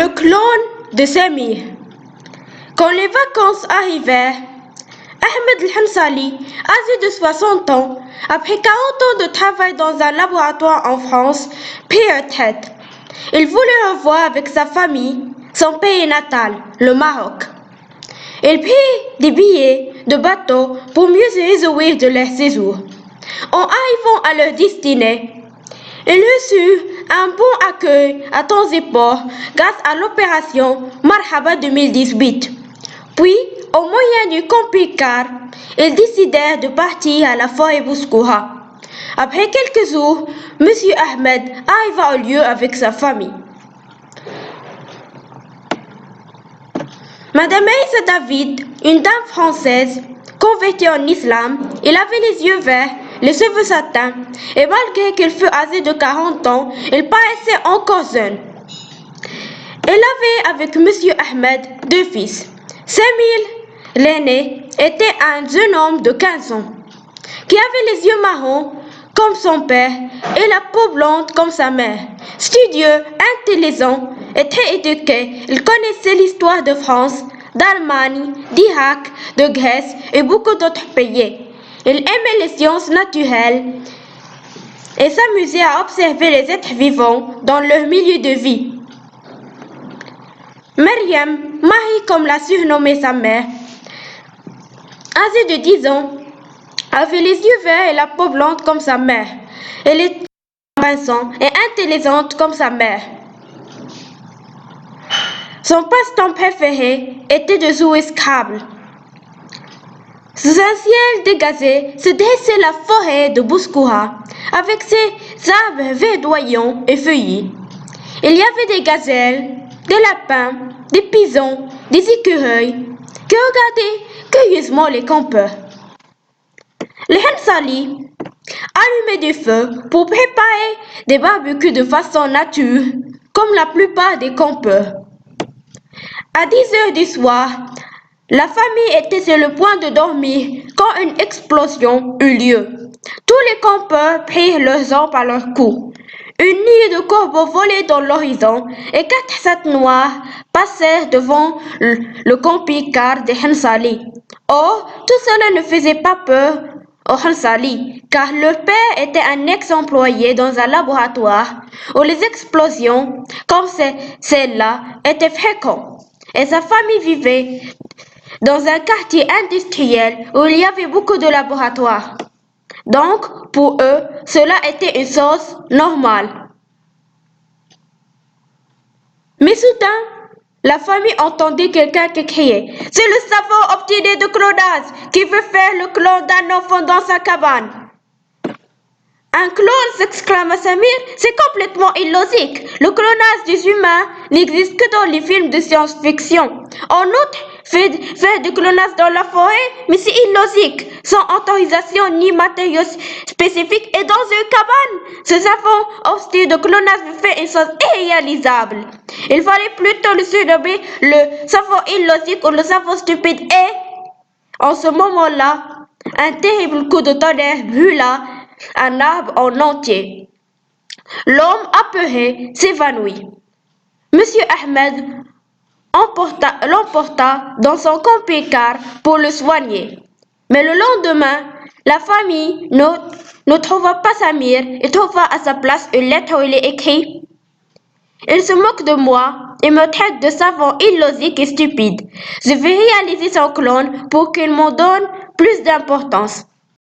Le clone de Samir. Quand les vacances arrivaient, Ahmed El-Hansali, âgé de 60 ans, après 40 ans de travail dans un laboratoire en France, prit retraite. Il voulait revoir avec sa famille son pays natal, le Maroc. Il prit des billets de bateau pour mieux se réjouir de leur séjour. En arrivant à leur destinée, il reçut un bon accueil à temps et port grâce à l'opération Marhaba 2018. Puis, au moyen du camping-car, ils décidèrent de partir à la forêt Bouskoura. Après quelques jours, M. Ahmed arriva au lieu avec sa famille. Madame Aïssa David, une dame française, convertie en islam, elle avait les yeux verts, les cheveux satins, et malgré qu'elle fût âgée de 40 ans, elle paraissait encore jeune. Elle avait avec M. Ahmed 2 fils. Samir, l'aîné, était un jeune homme de 15 ans, qui avait les yeux marrons comme son père et la peau blonde comme sa mère. Studieux, intelligent et très éduqué, il connaissait l'histoire de France, d'Allemagne, d'Irak, de Grèce et beaucoup d'autres pays. Il aimait les sciences naturelles et s'amusait à observer les êtres vivants dans leur milieu de vie. Maryam, Marie comme l'a surnommée sa mère, âgée de 10 ans, avait les yeux verts et la peau blonde comme sa mère. Elle était embarrassante et intelligente comme sa mère. Son passe-temps préféré était de jouer Scrabble. Sous un ciel dégagé se dressait la forêt de Bouskoura, avec ses arbres verdoyants et feuillus. Il y avait des gazelles, des lapins, des pigeons, des écureuils, qui regardaient curieusement les campeurs. Les Hansali allumaient du feu pour préparer des barbecues de façon nature, comme la plupart des campeurs. À 10 heures du soir, la famille était sur le point de dormir quand une explosion eut lieu. Tous les campeurs prirent leurs armes à leur cou. Une nuée de corbeaux volait dans l'horizon et 4 sacs noirs passèrent devant le camping-car des Hansali. Or, tout cela ne faisait pas peur aux Hansali, car leur père était un ex-employé dans un laboratoire où les explosions, comme celle-là, étaient fréquentes. Et sa famille vivait dans un quartier industriel où il y avait beaucoup de laboratoires. Donc, pour eux, cela était une chose normale. Mais soudain, la famille entendit quelqu'un qui criait « C'est le savant obstiné de clonage qui veut faire le clone d'un enfant dans sa cabane !» Un clone, s'exclama Samir, c'est complètement illogique. Le clonage des humains n'existe que dans les films de science-fiction. En outre, faire du clonage dans la forêt, mais c'est illogique, sans autorisation ni matériaux spécifiques et dans une cabane. Ce savant obstiné de clonage fait une chose irréalisable. Il fallait plutôt le surnommer le savant illogique ou le savant stupide et, en ce moment-là, un terrible coup de tonnerre brûla un arbre en entier. L'homme apeuré s'évanouit. Monsieur Ahmed l'emporta dans son camping-car pour le soigner. Mais le lendemain, la famille ne trouva pas Samir et trouva à sa place une lettre où il est écrit « Il se moque de moi et me traite de savant illogique et stupide. Je vais réaliser son clone pour qu'il m'en donne plus d'importance. »